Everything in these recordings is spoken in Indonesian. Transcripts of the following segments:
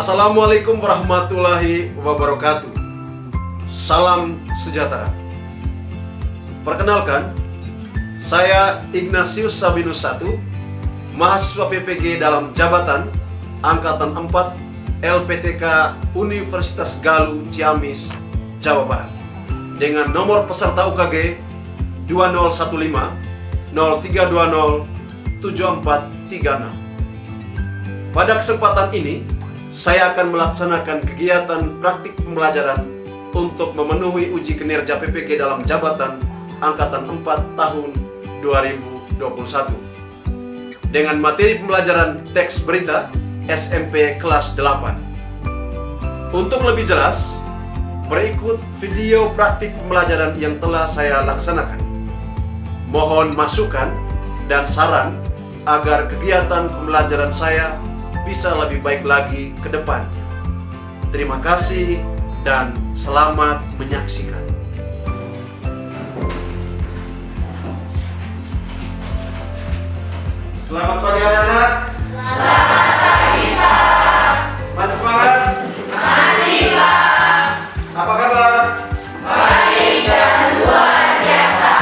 Assalamualaikum warahmatullahi wabarakatuh. Salam sejahtera. Perkenalkan, saya Ignatius Sabinus I, mahasiswa PPG dalam jabatan Angkatan 4 LPTK Universitas Galuh Ciamis, Jawa Barat, dengan nomor peserta UKG 2015 0320 7436. Pada kesempatan ini, saya akan melaksanakan kegiatan praktik pembelajaran untuk memenuhi uji kinerja PPG dalam jabatan Angkatan 4 tahun 2021 dengan materi pembelajaran teks berita SMP kelas 8. Untuk lebih jelas, berikut video praktik pembelajaran yang telah saya laksanakan. Mohon masukan dan saran agar kegiatan pembelajaran saya bisa lebih baik lagi ke depannya. Terima kasih dan selamat menyaksikan. Selamat pagi anak-anak. Selamat pagi, Pak. Masih semangat? Masih, Pak. Apa kabar? Baik dan luar biasa.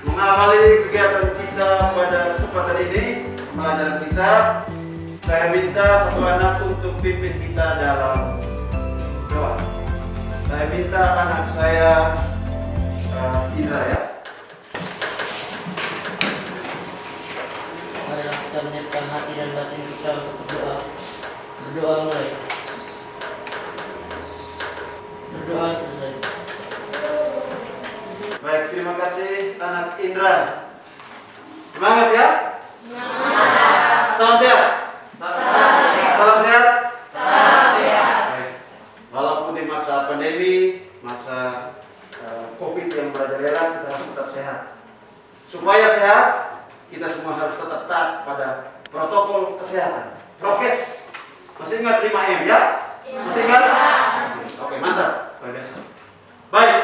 Mengawali kegiatan kita pada kesempatan ini, pembelajaran kita, saya minta satu anak untuk pimpin kita dalam doa. Saya minta anak saya Indra ya. Mari kita menyiapkan hati dan batin kita untuk berdoa. Berdoa mulai. Berdoa selesai. Baik, terima kasih anak Indra. Semangat ya. Semangat. Salam sehat. Salam sehat. Salam sehat. Baik. Walaupun di masa pandemi, masa COVID yang merajalela, kita harus tetap sehat. Supaya sehat, kita semua harus tetap taat pada protokol kesehatan. Prokes. Masih ingat 5M ya? Masih ingat? Masih. Oke, mantap. Luar biasa. Baik.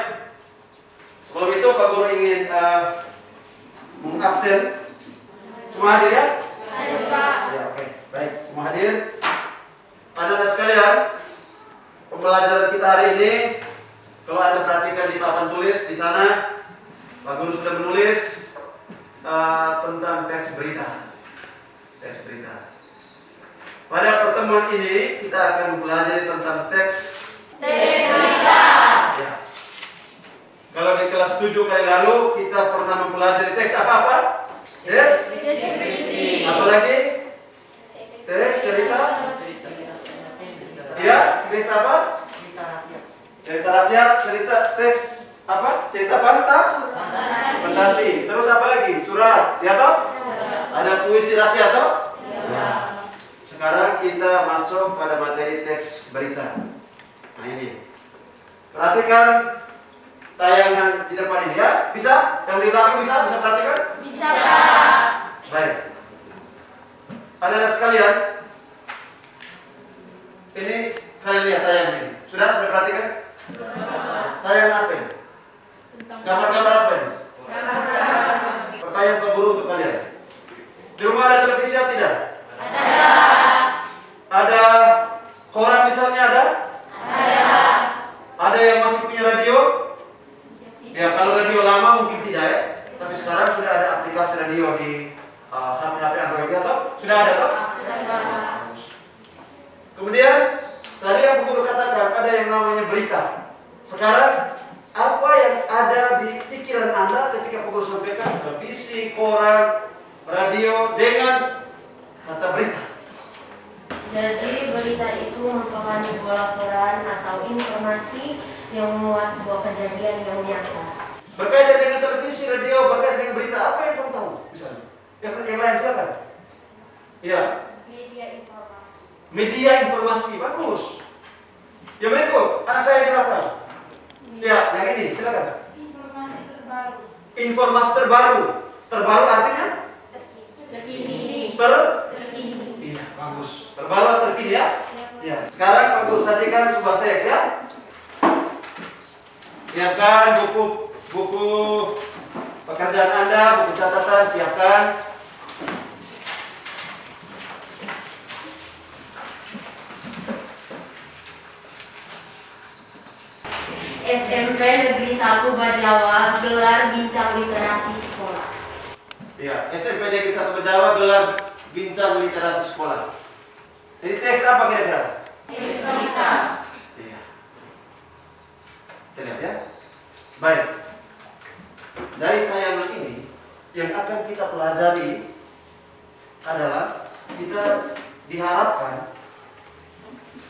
Sebelum itu Pak Guru ingin mengabsen. Semua hadir ya? Hadir, Pak. Ya, oke. Baik, semua hadir. Anak-anak sekalian, pembelajaran kita hari ini, kalau Anda perhatikan di papan tulis di sana, Pak Guru sudah menulis tentang teks berita. Teks berita. Pada pertemuan ini kita akan mempelajari tentang teks berita. Ya. Kalau di kelas 7 kali lalu kita pernah mempelajari teks apa-apa? Yes? Deskripsi. Apa lagi? Teks cerita? Iya, teks apa? Cerita rakyat, cerita teks apa? Cerita fantasi. Terus apa lagi? Surat, ya toh? Ada puisi rakyat toh? Ya. Sekarang kita masuk pada materi teks berita. Nah ini. Perhatikan tayangan di depan ini ya. Bisa? Yang di belakang bisa? Bisa perhatikan? Bisa, Pak. Baik. Anak-anak sekalian, ini kalian lihat tayangan ini. Sudah perhatikan? Tayangan apa ini? Gambar-gambar apa ini? Pertanyaan Pak Guru untuk kalian. Di rumah ada televisi atau tidak? Ada. Ada koran misalnya ada? Ada. Ada yang masih punya radio? Ya, kalau radio lama mungkin tidak ya. Tapi sekarang sudah ada aplikasi radio di HP Android atau sudah ada toh? Kemudian tadi yang Guru katakan ada yang namanya berita. Sekarang apa yang ada di pikiran Anda ketika Guru sampaikan televisi, koran, radio dengan kata berita? Jadi berita itu merupakan sebuah laporan atau informasi yang memuat sebuah kejadian yang nyata. Berkaitan dengan televisi, radio, berkaitan dengan berita, apa yang kamu tahu? Misalnya, yang lain silakan. Ya, Media informasi. media informasi, bagus. Yang berikut, anak saya silakan. Ya, yang ini silakan. Informasi terbaru. Informasi terbaru. Terbaru artinya? Terkini. Terkini. Iya, bagus. Terbaru terkini ya. Ya. Sekarang Pak Guru sajikan sebuah teks ya. Siapkan buku pekerjaan Anda, buku catatan siapkan. SMP Negeri 1 Bajawa gelar bincang literasi sekolah. Iya, SMP Negeri 1 Bajawa gelar bincang literasi sekolah. Ini teks apa kira-kira? Teks berita. Iya. Kita lihat ya. Baik. Dari tayangan ini yang akan kita pelajari adalah kita diharapkan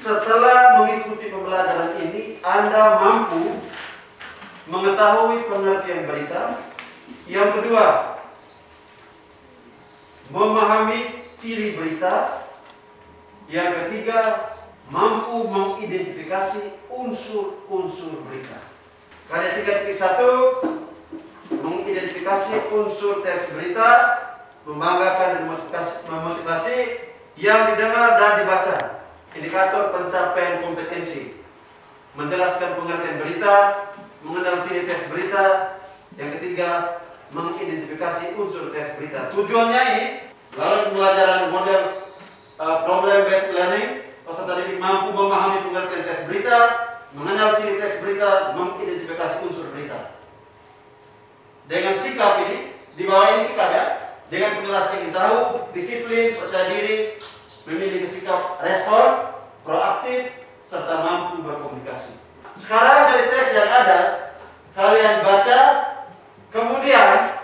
setelah mengikuti pembelajaran ini Anda mampu mengetahui pengertian berita. Yang kedua, memahami ciri berita. Yang ketiga, mampu mengidentifikasi unsur-unsur berita. Karya 3.1, mengidentifikasi unsur teks berita, membanggakan dan memotivasi yang didengar dan dibaca. Indikator pencapaian kompetensi, menjelaskan pengertian berita, mengenal ciri teks berita. Yang ketiga, mengidentifikasi unsur teks berita. Tujuannya ini melalui pembelajaran model problem based learning, peserta didik mampu memahami pengertian teks berita, mengenal ciri teks berita, mengidentifikasi unsur berita. Dengan sikap ini, di bawah ini sikap ya, dengan penjelasan yang tahu, disiplin, percaya diri, memiliki sikap respon, proaktif, serta mampu berkomunikasi. Sekarang dari teks yang ada, kalian baca, kemudian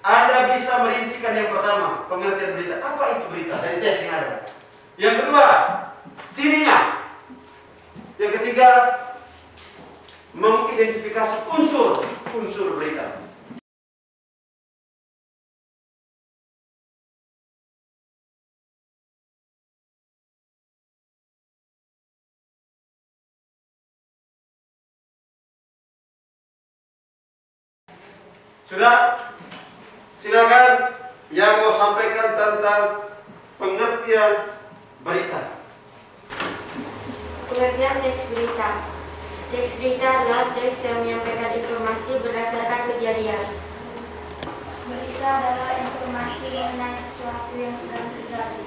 Anda bisa merincikan yang pertama, pengertian berita. Apa itu berita dari teks yang ada? Yang kedua, cirinya. Yang ketiga, mengidentifikasi unsur berita. Sudah? Silakan yang mau sampaikan tentang pengertian berita. Pengertian teks berita. Teks berita adalah teks yang menyampaikan informasi berdasarkan kejadian. Berita adalah informasi mengenai sesuatu yang sedang terjadi.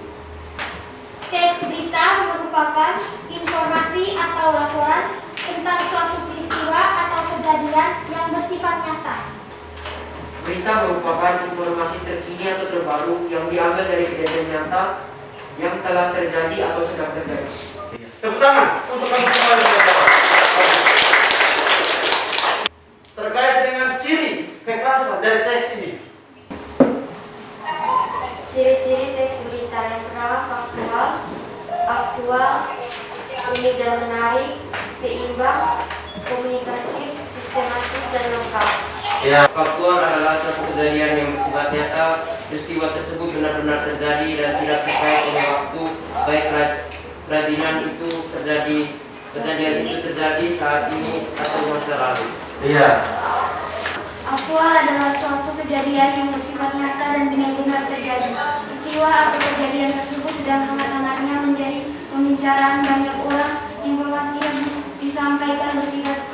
Teks berita merupakan informasi atau laporan tentang suatu peristiwa atau kejadian yang bersifat nyata. Berita merupakan informasi terkini atau terbaru yang diambil dari kejadian nyata yang telah terjadi atau sedang terjadi. Tepuk tangan untuk kami semua yang berjawab. Terkait dengan ciri kekhasan dari teks ini. Ciri-ciri teks berita yang pertama faktual, unik dan menarik, seimbang, komunikatif, sistematis dan lengkap. Ya. Faktual adalah suatu kejadian yang bersifat nyata. Peristiwa tersebut benar-benar terjadi dan tidak terkait oleh waktu, baik kerajinan itu terjadi, kejadian itu terjadi saat ini atau masa lalu. Iya. Aktual adalah suatu kejadian yang bersifat nyata dan benar-benar terjadi. Peristiwa atau kejadian tersebut sedang hangat-hangatnya menjadi pembicaraan banyak orang. Informasi yang disampaikan bersifat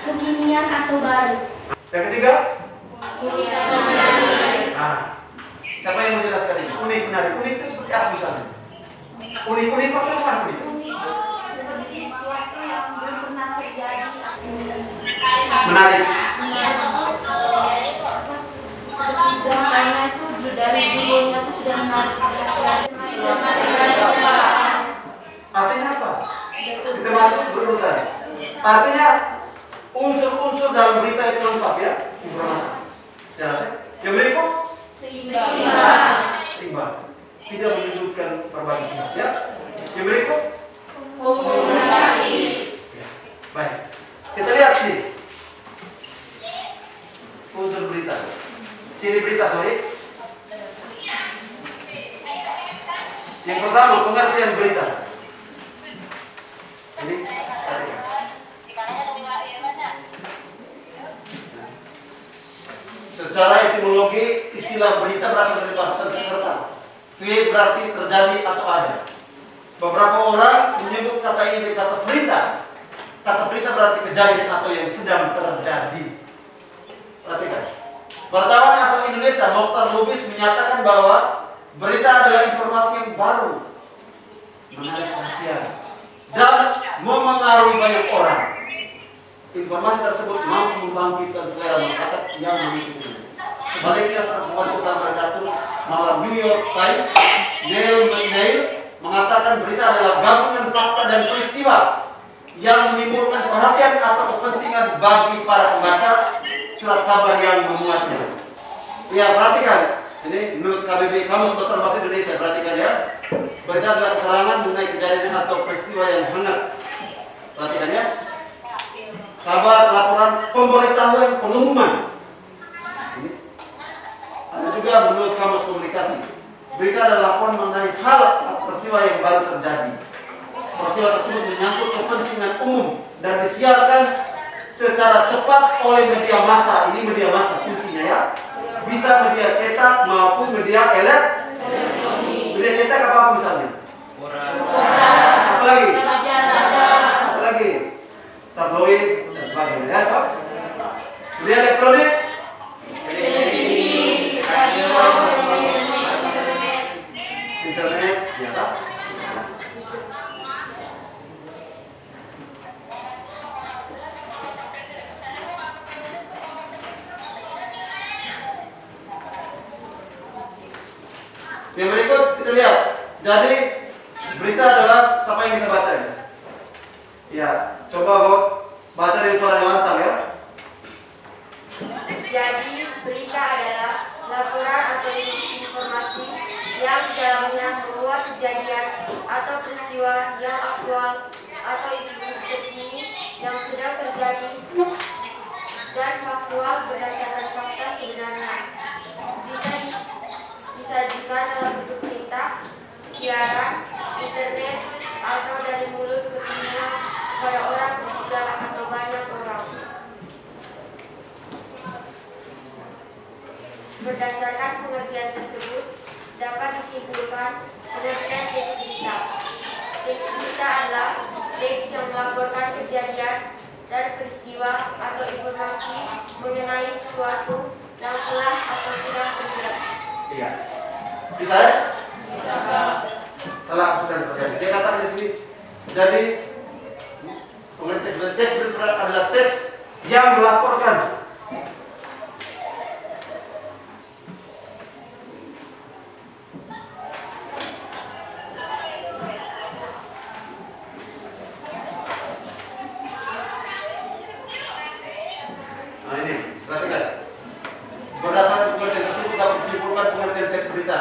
kekinian atau baru. Yang ketiga? Unik dan menarik. Nah, siapa yang menjelaskan ini? Unik, menarik. Unik itu seperti apa misalnya? Unik maksudnya apa unik? Unik seperti sesuatu yang belum pernah terjadi. Menarik. Karena itu dari judulnya itu sudah menarik perhatian. Artinya apa? Sistematis berurutan. Artinya unsur-unsur dalam berita itu lengkap ya, informasi. Jelas ya? Yang berikut? Seimbang. Tidak menyudutkan berbagai pihak ya. Yang berikut? Komunikatif. Ya. Baik. Kita lihat nih. Unsur berita. Ciri berita, sorry. Yang pertama, pengertian berita. Ini secara etimologi, istilah berita berasal dari bahasa Sanskerta. Fil berarti terjadi atau ada. Beberapa orang menyebut kata ini dengan kata berita. Kata berita berarti kejadian atau yang sedang terjadi. Perhatikan. Wartawan asal Indonesia, Mokhtar Lubis menyatakan bahwa berita adalah informasi yang baru, menarik perhatian, dan memengaruhi banyak orang. informasi tersebut mampu membangkitkan selera masyarakat yang mengikutinya. Sebaliknya, sebuah kota berdatu malam New York Times, Neil McNeil mengatakan berita adalah gabungan fakta dan peristiwa yang menimbulkan perhatian atau kepentingan bagi para pembaca surat kabar yang memuatnya. Ya, perhatikan. Ini menurut KBBI, Kamus Besar Bahasa Indonesia, perhatikan ya. Berita adalah keterangan mengenai kejadian atau peristiwa yang hangat. Perhatikan ya. Kabar, laporan, pemberitahuan, pengumuman. Ini. Ada juga menurut Kamus Komunikasi. Berita adalah laporan mengenai hal atau peristiwa yang baru terjadi. Peristiwa tersebut menyangkut kepentingan umum dan disiarkan secara cepat oleh media massa. Ini media massa kuncinya ya. Bisa media cetak maupun media elektronik. Media cetak apa misalnya? Apalagi? Apalagi? Tabloid dan sebagainya ya, toh? Media elektronik? Televisi, radio, Internet, ya toh? Yang berikut kita lihat. Jadi berita adalah siapa yang bisa baca ya? Ya, coba Bob baca dengan suara yang lantang ya. Jadi berita adalah laporan atau informasi yang di dalamnya memuat kejadian atau peristiwa yang aktual atau informasi terkini yang sedang terjadi dan faktual berdasarkan fakta sebenarnya. Berita disajikan dalam bentuk cerita, siaran, internet, atau dari mulut ke telinga pada orang ketiga atau banyak orang. Berdasarkan pengertian tersebut, dapat disimpulkan pengertian teks berita. Teks berita adalah teks yang melaporkan kejadian dan peristiwa atau informasi mengenai sesuatu yang telah atau sedang terjadi. Iya. Bisa ya? Bisa. Telah sudah terjadi. Dia katakan di sini. Jadi pengertian teks berita adalah teks yang melaporkan. Nah ini, perhatikan. Berdasarkan pengertian tersebut dapat disimpulkan pengertian teks berita.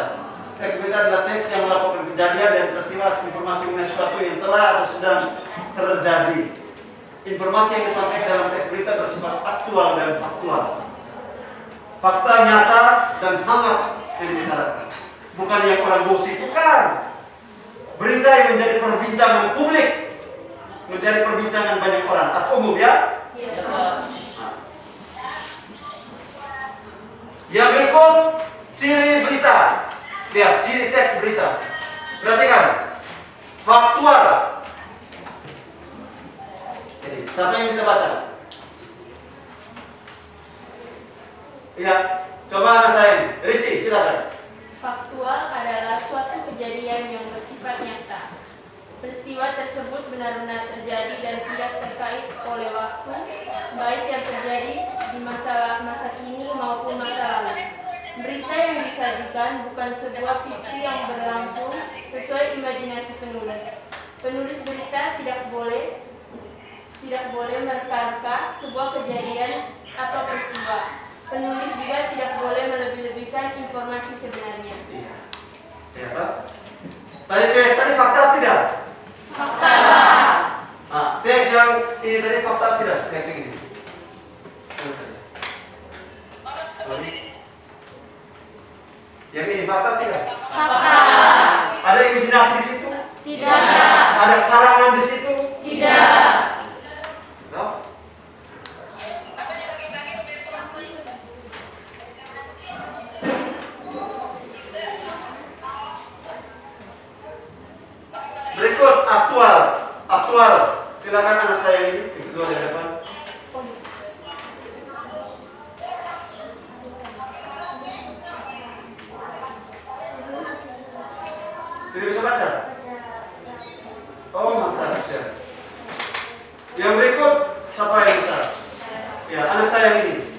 Teks berita adalah teks yang melaporkan kejadian dan peristiwa informasi mengenai sesuatu yang telah atau sedang terjadi. Informasi yang disampaikan dalam teks berita bersifat aktual dan faktual. Fakta nyata dan hangat yang dibicarakan. Bukan yang orang gosip, bukan. Berita yang menjadi perbincangan publik, menjadi perbincangan banyak orang atau umum ya. Yang berikut ciri berita. Lihat ciri teks berita. Perhatikan. Faktual. Jadi, siapa yang bisa baca? Iya, coba anak saya ini. Ricci, silakan. Faktual adalah suatu kejadian yang bersifat nyata. Peristiwa tersebut benar-benar terjadi dan tidak terkait oleh waktu, baik yang terjadi di masa kini maupun masa lalu. Berita yang disajikan bukan sebuah fiksi yang berlangsung sesuai imajinasi penulis. Penulis berita tidak boleh mereka-reka sebuah kejadian atau peristiwa. Penulis juga tidak boleh melebih-lebihkan informasi sebenarnya. Iya. Ternyata. Tadi fakta tidak? Fakta. Nah, teks yang ini tadi fakta tidak? Teks yang ini. Sorry. Yang ini fakta tidak? Fakta. Ada imajinasi di situ? Tidak. Ada karangan di situ? Tidak. No? Berikut aktual. Aktual. Silakan anak saya ini kedua di depan. Tidak bisa baca? Oh, mantap ya. Yang berikut siapa yang bisa? Ya, anak saya yang ini.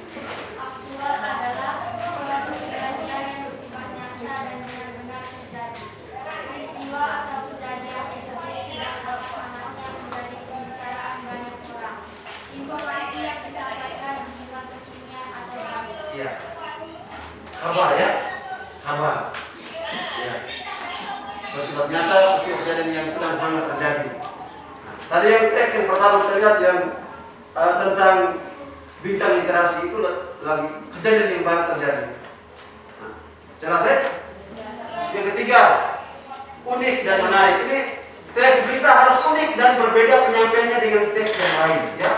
Aktual adalah suatu kejadian yang bersifat nyata dan benar-benar terjadi. Peristiwa atau kejadian tersebut sedang pelaksananya menjadi pembicaraan banyak orang. Informasi yang disampaikan bersifat kekinian atau baru. Ya. Kabar ya. Kabar. Ya. Bersifat nyata kejadian yang sedang terjadi. Tadi yang teks yang pertama kita lihat yang tentang bincang literasi itu lagi kejadian yang banyak terjadi. Nah, jelas ya? Yang ketiga, unik dan menarik. Ini teks berita harus unik dan berbeda penyampaiannya dengan teks yang lain. Ya,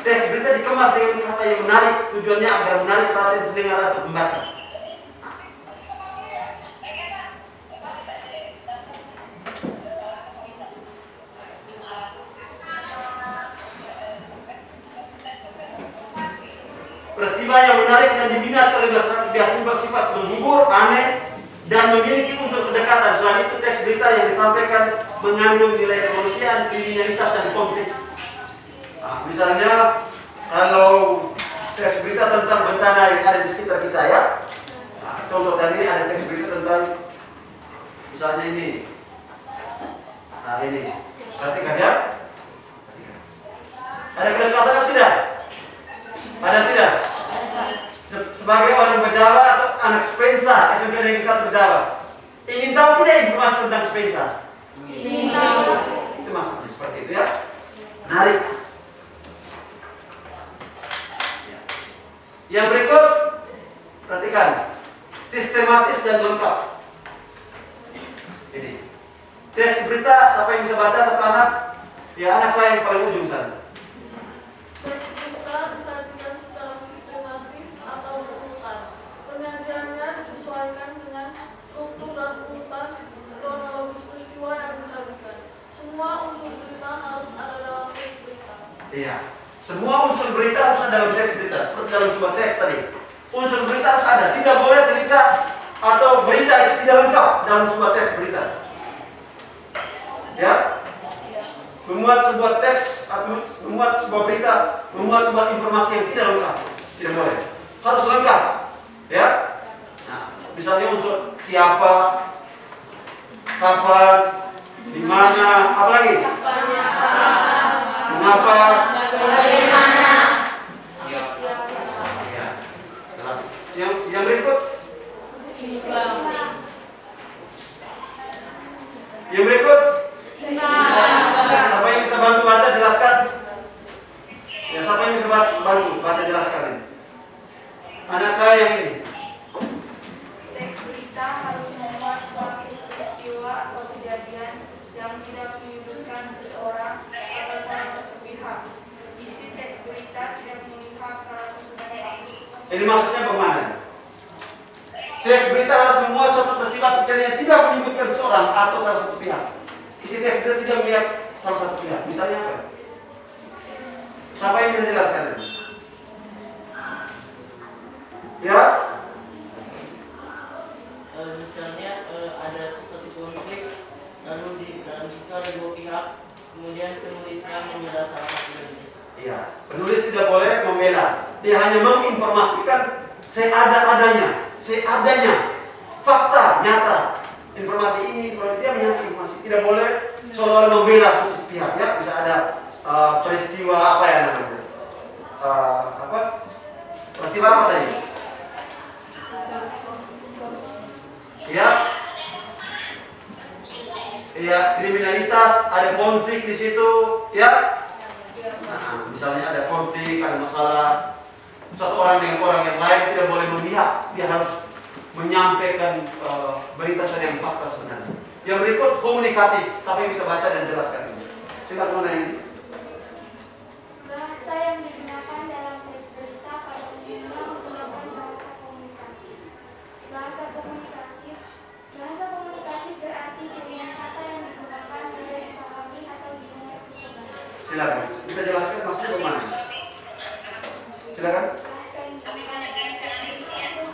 teks berita dikemas dengan kata yang menarik, tujuannya agar menarik perhatian pendengar atau pembaca. Peristiwa yang menarik dan diminati oleh masyarakat biasanya bersifat menghibur, aneh, dan memiliki unsur kedekatan. Selain itu, teks berita yang disampaikan mengandung nilai kemanusiaan, kriminalitas, dan konflik. Nah, misalnya, kalau teks berita tentang bencana yang ada di sekitar kita ya. Nah, contoh tadi ada teks berita tentang, misalnya ini. Nah, ini. Perhatikan ya. Ada kedekatan atau tidak? Ada tidak? Sebagai orang Pejawa atau anak Spensa, SMP Negeri 1 Pejawa, ingin tahu tidak informasi tentang Spensa? Ingin tahu. Itu maksudnya seperti itu ya. Menarik. Yang berikut, perhatikan, sistematis dan lengkap. Ini teks berita, siapa yang bisa baca? Satu anak? Ya, anak saya yang paling ujung sana. Teks berita disajikan secara sistematis atau berurutan. Penyajiannya disesuaikan dengan struktur dan urutan kronologis peristiwa yang disajikan. Semua unsur berita harus ada dalam teks berita. Iya, semua unsur berita harus ada dalam teks berita. Seperti dalam sebuah teks tadi, unsur berita harus ada. Tidak boleh berita atau berita yang tidak lengkap dalam sebuah teks berita. Ya, memuat sebuah teks atau memuat sebuah berita, memuat sebuah informasi yang tidak lengkap, tidak boleh. Harus lengkap, ya. Nah, misalnya unsur siapa, kapan, di mana, apa lagi? Mengapa? Bagaimana? Ya, jelas. Yang berikut, yang berikut. Ya, siapa yang bisa bantu baca jelaskan? Ya, siapa yang bisa bantu baca jelaskan ini? Anak saya yang ini. Teks berita harus memuat suatu peristiwa atau kejadian yang tidak menyudutkan seseorang atau salah satu pihak. Isi teks berita tidak mengungkap salah satu pihak. Ini maksudnya bagaimana? Teks berita harus memuat suatu peristiwa kejadian yang tidak menyebutkan seseorang atau salah satu pihak. Isi teks berita tidak melihat salah satu pihak. Misalnya apa? Siapa yang bisa jelaskan ini? Ya? Misalnya ada sesuatu konflik, lalu di dalam situ ada dua pihak, kemudian penulisnya membela salah satunya. Iya. Penulis tidak boleh membela. Dia hanya menginformasikan seadanya, fakta nyata. Informasi ini, kalau dia menyampaikan informasi, tidak boleh seolah-olah membela suatu pihak. Ya, bisa ada peristiwa apa ya namanya? Peristiwa apa tadi? Ya, kriminalitas, ada konflik di situ, ya. Nah, misalnya ada konflik, ada masalah, satu orang dengan orang yang lain tidak boleh memihak, dia harus menyampaikan berita sesuai yang fakta sebenarnya. Yang berikut komunikatif, siapa yang bisa baca dan jelaskan ini? Silakan mana ini? Bahasa yang digunakan dalam teks berita pada umumnya menggunakan bahasa komunikatif. Bahasa komunikatif berarti pilihan kata yang digunakan mudah dipahami atau dimengerti. Silakan, bisa jelaskan maksudnya bagaimana? Silakan. Bahasa yang digunakan dalam teks berita itu harus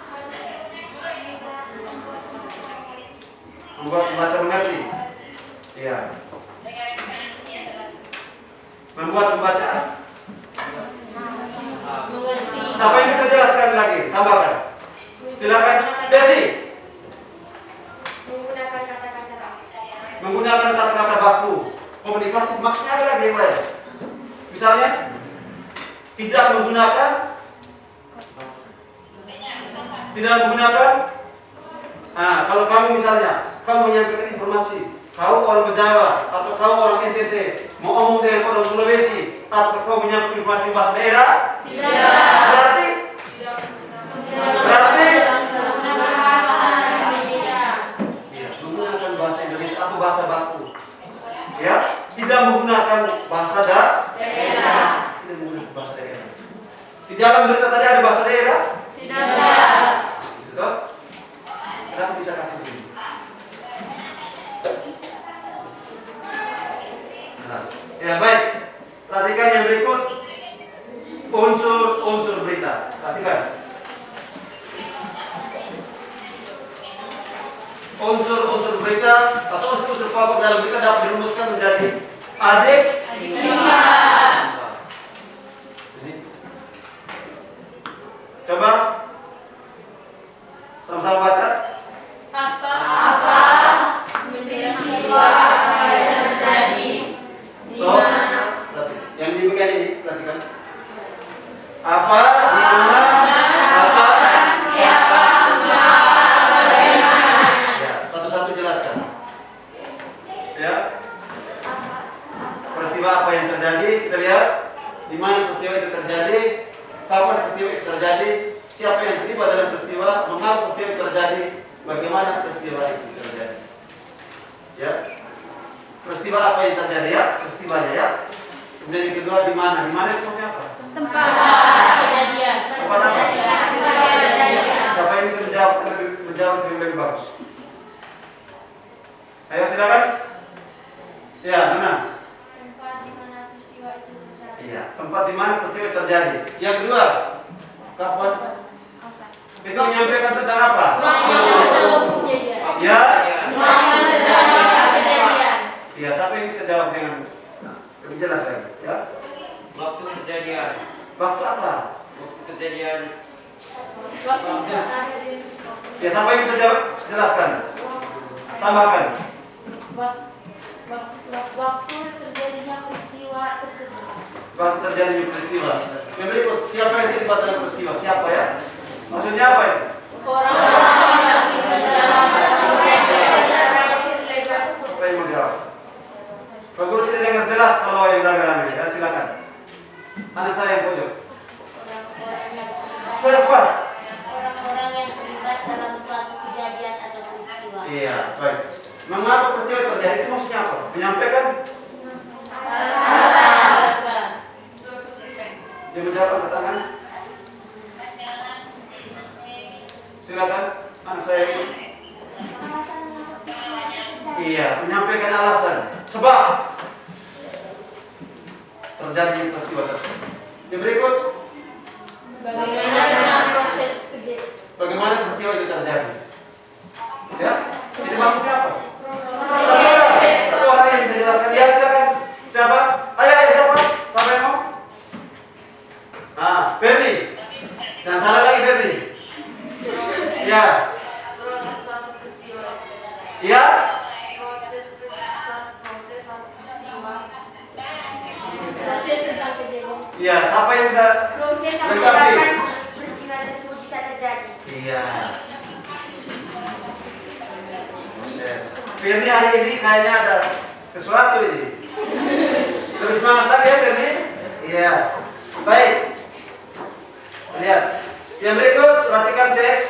mudah Membuat pembaca mengerti. Iya. Membuat pembaca Siapa yang bisa jelaskan lagi? Tambahkan. Silakan, Desi. Menggunakan kata-kata baku. Menggunakan kata-kata baku. Komunikatif maksudnya ada lagi yang lain. Misalnya, tidak menggunakan. Nah, kalau kamu misalnya, kamu menyampaikan informasi, kau orang Jawa atau kau orang NTT, mau ngomong dengan orang Sulawesi, atau kau menyampaikan informasi bahasa daerah? Tidak. Berarti menggunakan bahasa Indonesia atau bahasa baku. Ya, tidak menggunakan bahasa daerah. Tidak menggunakan bahasa daerah. Di dalam berita tadi ada bahasa daerah? Tidak. Betul? Kenapa bisa kata begini? Ya baik. Perhatikan yang berikut. Unsur-unsur berita. Perhatikan. Unsur-unsur berita atau unsur-unsur pokok dalam berita dapat dirumuskan menjadi adik. Coba sama-sama baca. Apa peristiwa yang terjadi di mana? Yang di bagian ini, perhatikan. Apa, di mana, apa, Siapa, bagaimana? ya, satu-satu jelaskan. Ya. Peristiwa apa yang terjadi, kita lihat di mana peristiwa itu terjadi, kapan peristiwa itu terjadi, siapa yang terlibat dalam peristiwa, mengapa peristiwa itu terjadi, bagaimana peristiwa itu terjadi. Ya. Peristiwa apa yang terjadi ya, peristiwanya ya. Kemudian yang kedua di mana itu maksudnya apa? Tempat kejadian. Tempat apa? Siapa yang bisa menjawab lebih bagus? Ayo silakan. Ya, mana? Tempat di mana peristiwa itu terjadi. Iya, tempat di mana peristiwa terjadi. Yang kedua, kapan? Itu menyampaikan tentang apa? Kejadian. Ya. Kejadian. Iya, siapa yang bisa jawab dengan lebih jelas lagi? Ya. Waktu kejadian. Waktu apa? Waktu kejadian. Waktu saat Ya, siapa yang bisa jawab? Jelaskan. Tambahkan. Waktu terjadinya peristiwa tersebut. Waktu terjadi peristiwa. Yang berikut, siapa yang terlibat dalam peristiwa? Siapa ya? Maksudnya apa ya? Siapa yang mau jawab? Pak Guru tidak dengar jelas kalau yang rame-rame. Ya, silakan. Anak saya yang pojok. Saya kuat. Orang-orang yang terlibat dalam suatu kejadian atau peristiwa. Iya, baik. Mengapa peristiwa terjadi itu maksudnya apa? Menyampaikan? Dia menjawab angkat tangan. Silakan, anak saya ini. Iya, menyampaikan alasan. Sebab terjadi peristiwa tersebut. Yang berikut, bagaimana proses kejadian. bagaimana peristiwa itu terjadi? Ya, itu maksudnya apa? Satu orang yang bisa jelaskan. Ya, silakan. Siapa? Ayo, siapa? Siapa yang mau? Ferdi. Jangan salah lagi Ferdi. Ya. Proses suatu peristiwa. Ya. Proses suatu peristiwa. Proses tentang kejadian. Ya, siapa yang bisa? Proses yang Lengkapi. menyebabkan peristiwa tersebut bisa terjadi. Iya. Proses. Ferdi hari ini kayaknya ada sesuatu ini. Terus semangat lagi ya Ferdi. Iya. Baik. Lihat. Yang berikut perhatikan teks.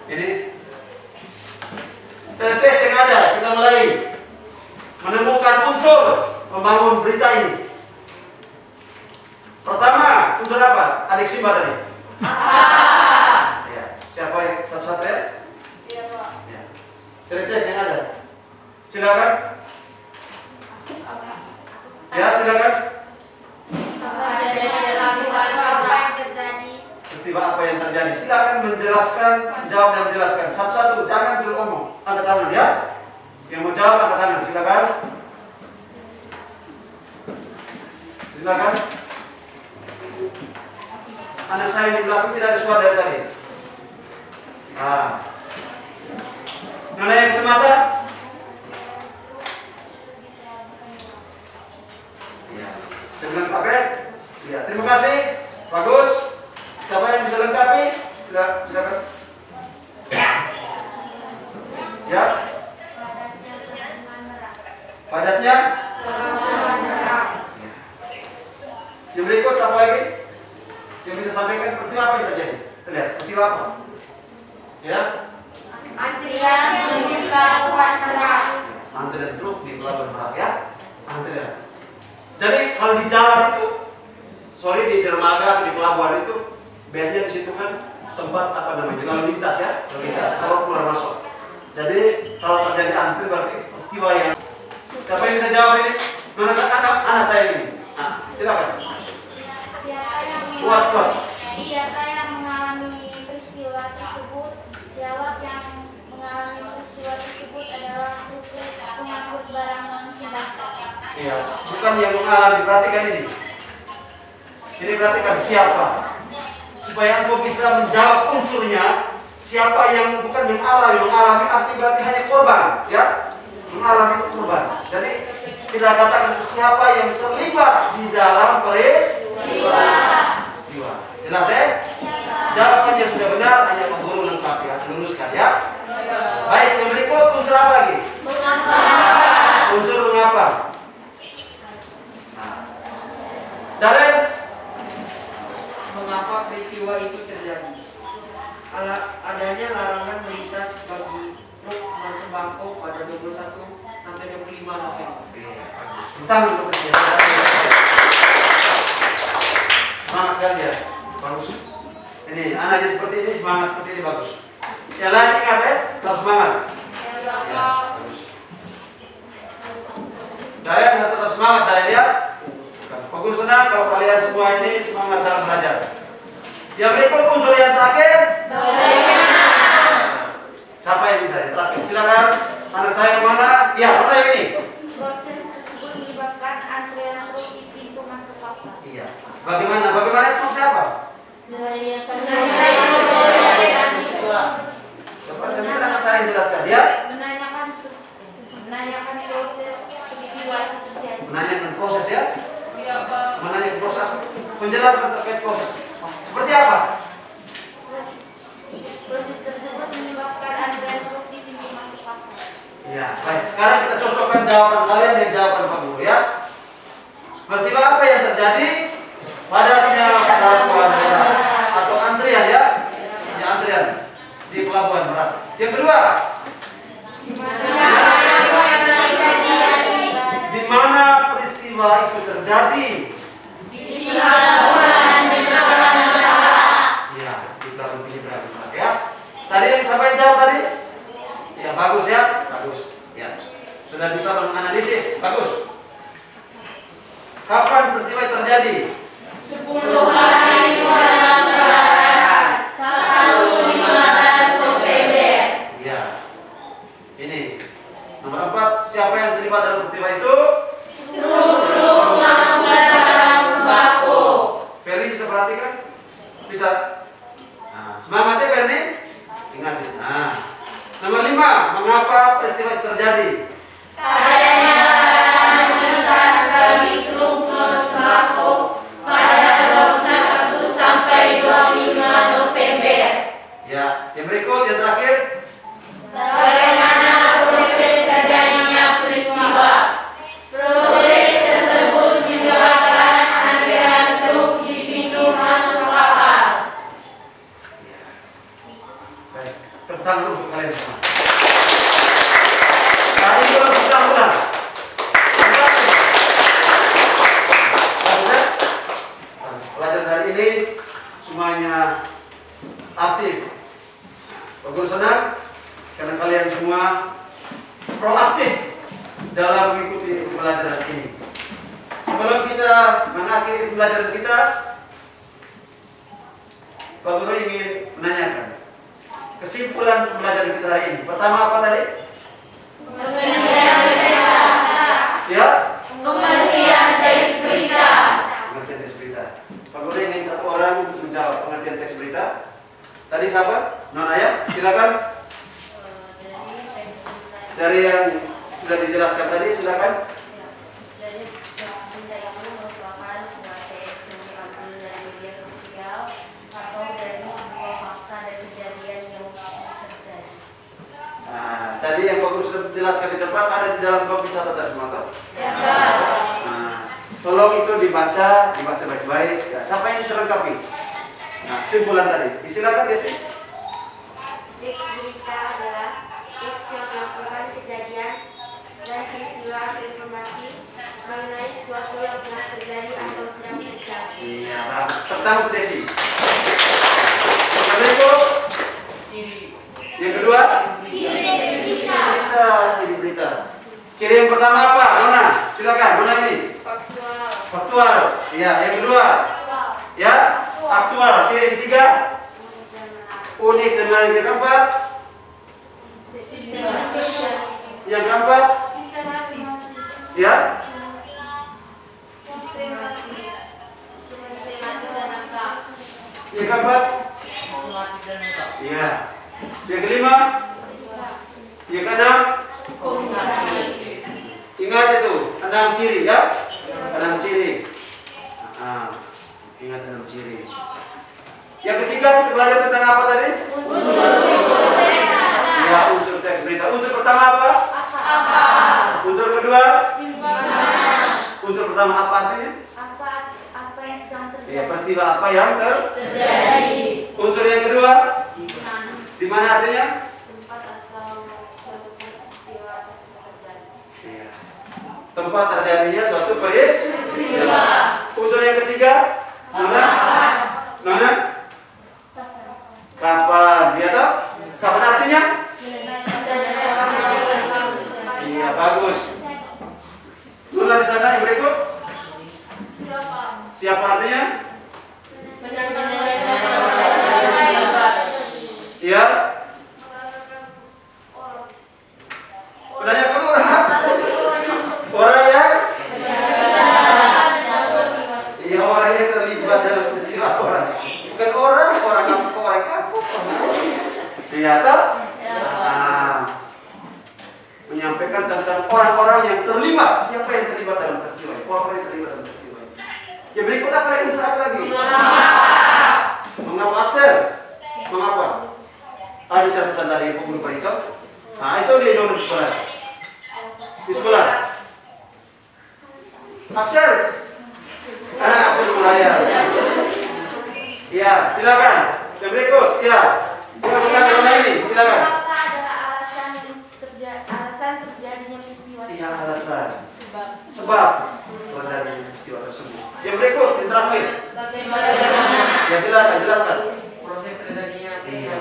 Ini dari teks yang ada kita mulai menemukan unsur membangun berita ini. Pertama, unsur apa? Adik Simba tadi. Ya. Siapa yang satu-satu ya? Iya, Pak. Ya. Dari teks yang ada. Silakan. Ya, silakan. Apa yang terjadi? Peristiwa apa yang terjadi? Silakan menjelaskan, jawab dan menjelaskan. Satu-satu, jangan dulu omong. Angkat tangan ya. Yang mau jawab angkat tangan, silakan. Silakan. Anak saya di belakang tidak ada suara dari tadi. Nona yang kacamata? Ya. Dengan kapet? Ya, terima kasih. Bagus. Siapa yang bisa lengkapi? Silakan. Ya. Padatnya? Yang berikut siapa lagi? Yang bisa sampaikan peristiwa apa yang terjadi? Lihat, peristiwa apa? Ya. Antrian menuju pelabuhan Merak. Antrian truk di pelabuhan Merak ya. Antrian. Jadi kalau di jalan itu, sorry di dermaga atau di pelabuhan itu, biasanya di situ kan tempat apa namanya lalu lintas ya, lalu lintas keluar masuk. Jadi kalau terjadi antri berarti peristiwa yang siapa yang bisa jawab ini? Mana anak saya ini? Silakan. Siapa yang mengalami peristiwa tersebut? Jawab, yang mengalami peristiwa tersebut adalah pengangkut barang non-sedang. Iya, bukan yang mengalami. Perhatikan ini. Ini perhatikan siapa? Supaya engkau bisa menjawab unsurnya. Siapa yang bukan mengalami arti berarti hanya korban, ya? Mengalami itu korban. Jadi kita katakan siapa yang terlibat di dalam peristiwa. Jelas ya? Jawabannya sudah benar, hanya Pak Guru lengkap ya, luruskan ya. Baik, yang berikut unsur apa lagi? Mengapa? Unsur mengapa? Dalen? Mengapa peristiwa itu terjadi? Adanya larangan melintas bagi truk non sembako pada 21 sampai 25 November. Tentang untuk kesehatan. Semangat sekali ya, bagus. Ini anaknya seperti ini, semangat seperti ini bagus. Yang lain ingat ya, tetap semangat. Ya, bagus. Kalian harus tetap semangat ya. Bagus, senang kalau kalian semua ini semangat dalam belajar. Yang berikut unsur yang terakhir. Bagaimana? Siapa yang bisa? Yang terakhir, silakan. Anak saya yang mana? Ya, mana yang ini? Proses tersebut menyebabkan antrian truk di pintu masuk kapal. Iya. Bagaimana itu siapa? Coba saya minta anak saya yang jelaskan ya. Menanyakan proses peristiwa itu terjadi. Menanyakan proses ya. Menanyakan proses. Penjelasan terkait proses. Seperti apa? Proses tersebut menyebabkan antrian truk di pintu masuk kapal. Ya, baik. Sekarang kita cocokkan jawaban kalian dan jawaban Pak Guru ya. Peristiwa apa yang terjadi? Padatnya pelabuhan Merak atau antrian ya? Ya, antrian di pelabuhan Merak. Yang kedua, di mana peristiwa itu terjadi? Di pelabuhan Merak. Ya, di pelabuhan Merak ya. Tadi yang siapa yang jawab tadi? Ya, bagus ya, bagus. Ya, sudah bisa menganalisis, bagus. Kapan peristiwa itu terjadi? 10 hari bulan Lebaran, 15 November. Ya. Ini. Nomor 4, siapa yang terlibat dalam peristiwa itu? Truk mengangkut barang sembako. Ferry bisa perhatikan? Bisa. Nah, semangatnya Ferry. Ingatin. Nah. Nomor 5, mengapa peristiwa itu terjadi? Adanya larangan melintas bagi truk non-sembako pada 21 sampai 25 November. Ya, yang berikut, yang terakhir. Bagaimana proses terjadinya peristiwa? Proses tersebut menyebabkan antrian truk di pintu masuk kapal. Baik, tepuk tangan untuk kalian semua. Kali ini sedang ulang. Pelajaran hari ini semuanya aktif. Bagus senang karena kalian semua proaktif dalam mengikuti pelajaran ini. Sebelum kita mengakhiri pelajaran kita, Pak Guru ingin menanyakan kesimpulan pembelajaran kita hari ini. Pertama apa tadi? Pengertian berita. Ya? Pengertian teks berita. Pengertian teks berita. Pak Guru ingin pengertian teks berita? Tadi siapa? Non Ayah, silakan. Dari yang sudah dijelaskan tadi, silakan. Jadi teks berita itu merupakan sebuah teks yang diambil dari media sosial atau dari sebuah fakta dan kejadian yang terjadi. Nah, tadi yang Bagus sudah jelaskan di depan ada di dalam kopi catatan semua, toh? Ya. Nah, tolong itu dibaca baik-baik. Ya, siapa yang bisa lengkapi? Nah, kesimpulan tadi. Silakan Desi. Teks berita adalah teks yang melakukan kejadian dan peristiwa atau informasi mengenai sesuatu yang telah terjadi atau sedang terjadi. Iya, bagus. Pertama Desi. Yang berikut. Yang kedua. Ciri berita. Ciri yang pertama apa? Nona, silakan. Nona ini. Faktual. Iya. Yang kedua. Ya. Aktual. Ciri yang ketiga. Unik dan menarik. Yang keempat. Yang keempat. Ya. Yang keempat. Iya. Yang kelima. Yang keenam. Ingat itu 6 ciri ya. 6 ciri. Ingat 6 ciri. Yang ketiga kita belajar tentang apa tadi? Ya, unsur teks berita. Unsur pertama apa? Unsur kedua? Unsur pertama apa artinya? Apa yang sedang terjadi? Ya, peristiwa apa yang Terjadi. Unsur yang kedua? Di mana artinya? Tempat atau suatu peristiwa tersebut terjadi. Ya. Tempat terjadinya suatu peristiwa. Unsur yang ketiga? Nona? Nona? Kapan? Ya toh? Kapan artinya? Iya, bagus. Nona di sana yang berikut? Siapa artinya? Iya. Menanyakan orang. Orang yang? Iya, orang yang terlibat dalam peristiwa orang. Bukan orang kampung. Iya toh? Menyampaikan tentang orang-orang yang terlibat. Siapa yang terlibat dalam peristiwa? Orang yang terlibat dalam peristiwa. Ya berikut apa lagi? Unsur apa lagi? Mengapa Axel? Mengapa? Ada catatan dari pemburu perikop. Nah, itu di nomor di sekolah. Di sekolah. Axel. Axel belayar. Ya, silakan. Yang berikut, ya. Silakan kalau ini, silakan. Apa adalah alasan terjadinya peristiwa? Iya, alasan. Sebab terjadinya peristiwa tersebut. Yang berikut, yang terakhir. Ya, silakan jelaskan. Proses terjadinya. Iya.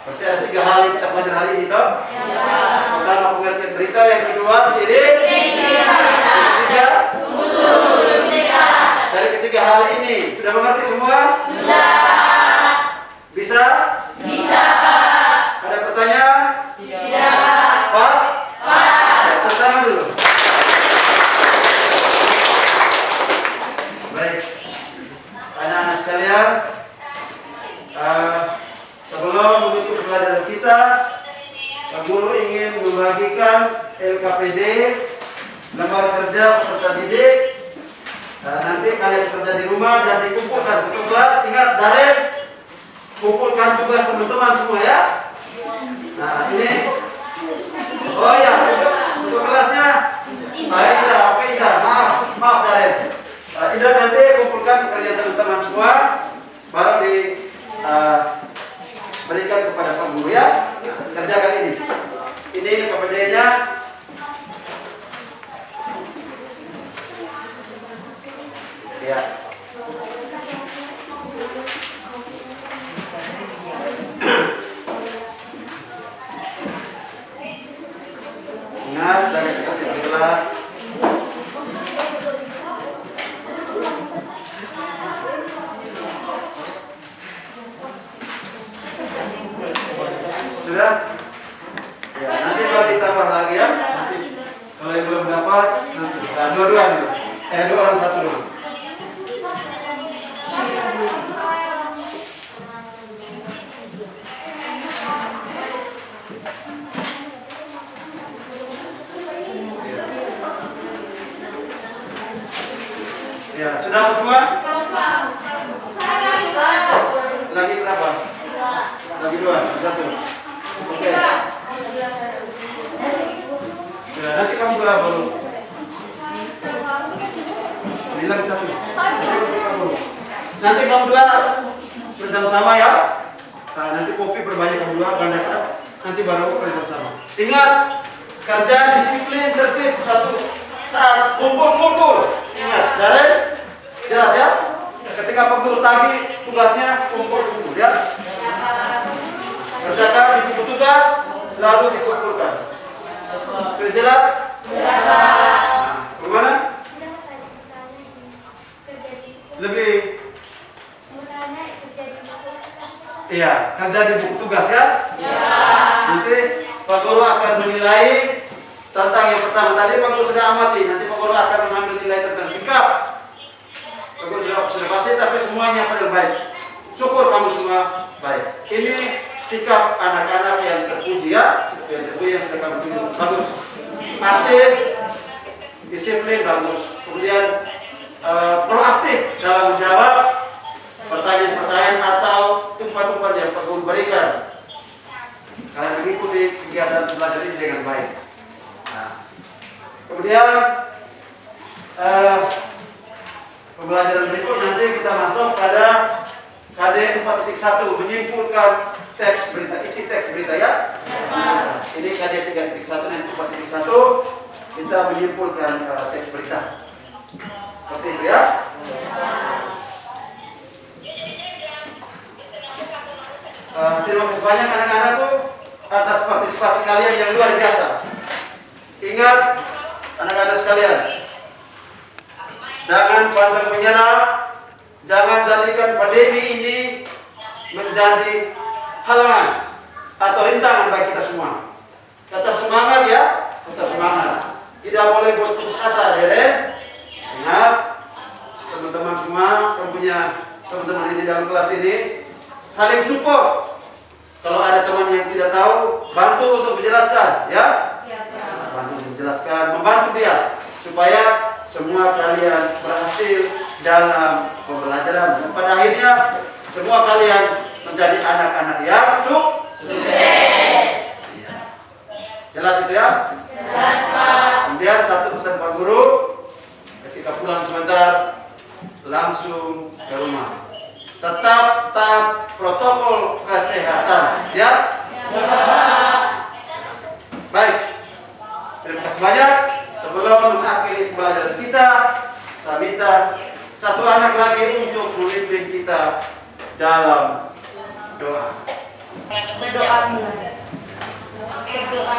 Berarti ada 3 hal yang kita pelajari hari ini, toh? Pertama pengertian berita, yang kedua ciri, yang ketiga dari ketiga hal ini sudah mengerti semua? Sudah. Bisa? Bisa, Pak. Ada pertanyaan? Tidak. Pas? Pas. Pertama dulu. Baik. Anak-anak sekalian, sebelum menutup pelajaran kita, Pak Guru ingin membagikan LKPD, lembar kerja peserta didik. Nanti kalian kerja di rumah dan dikumpulkan untuk kelas. Ingat, Darren, kumpulkan tugas teman-teman semua ya. Nah ini, oh ya, untuk kelasnya, Indra, oke Indra, maaf Darren. Indra nanti kumpulkan pekerjaan teman-teman semua, baru berikan kepada Pak Guru ya. Kerjakan ini. Ini KPD-nya. Ya. Ingat, jangan seperti di kelas. Sudah? Ya, nanti kalau ditambah lagi ya. Nanti kalau yang belum dapat, nanti dua-dua dulu. 2 orang 1 dulu. Sudah semua? Lagi berapa? Lagi 2, 1. Oke. Sudah, nanti kamu 2 baru. Bilang 1. Nanti kamu 2 bersama-sama ya. Nah, nanti kopi berbanyak kamu 2 gandakan. Nanti baru bersama-sama. Ingat, kerja disiplin tertib satu saat kumpul-kumpul. Ingat, dari jelas ya. Ketika pengurus tagih tugasnya kumpul-kumpul ya. Kerjakan di buku tugas lalu dikumpulkan. Sudah jelas? Nah, bagaimana? Lebih iya, kerja di buku tugas ya? Nanti Pak Guru akan menilai tentang yang pertama tadi. Pak Guru sudah amati, nanti Pak Guru akan mengambil nilai tentang sikap. Pak Guru sudah pasti, tapi semuanya pada baik. Syukur kamu semua baik. Ini sikap anak-anak yang terpuji ya, yang terpuji yang sudah kamu tunjuk. Bagus. Aktif, disiplin bagus. Kemudian proaktif dalam menjawab pertanyaan-pertanyaan atau umpan-umpan yang Pak Guru berikan. Kalian mengikuti kegiatan belajar ini dengan baik. Nah, kemudian pembelajaran berikut nanti kita masuk pada KD 4.1 menyimpulkan teks berita, isi teks berita ya. Nah, ini KD 3.1 dan 4.1 kita menyimpulkan teks berita. Seperti itu ya. Terima kasih banyak anak-anakku atas partisipasi kalian yang luar biasa. Ingat anak-anak sekalian, jangan pantang menyerah, jangan jadikan pandemi ini menjadi halangan atau rintangan bagi kita semua. Tetap semangat ya, tetap semangat. Tidak boleh putus asa, Deren. Ingat, teman-teman semua, teman-teman ini dalam kelas ini saling support. Kalau ada teman yang tidak tahu, bantu untuk menjelaskan, ya. Bantu menjelaskan, membantu dia supaya semua kalian berhasil dalam pembelajaran. Dan pada akhirnya semua kalian menjadi anak-anak yang sukses. Jelas itu ya? Jelas, Pak. Kemudian satu pesan Pak Guru, ketika pulang sebentar langsung ke rumah. Tetap taat protokol kesehatan, ya? Baik. Terima kasih banyak. Sebelum mengakhiri pembelajaran kita, saya minta satu anak lagi untuk memimpin kita dalam doa. Berdoa. Berdoa.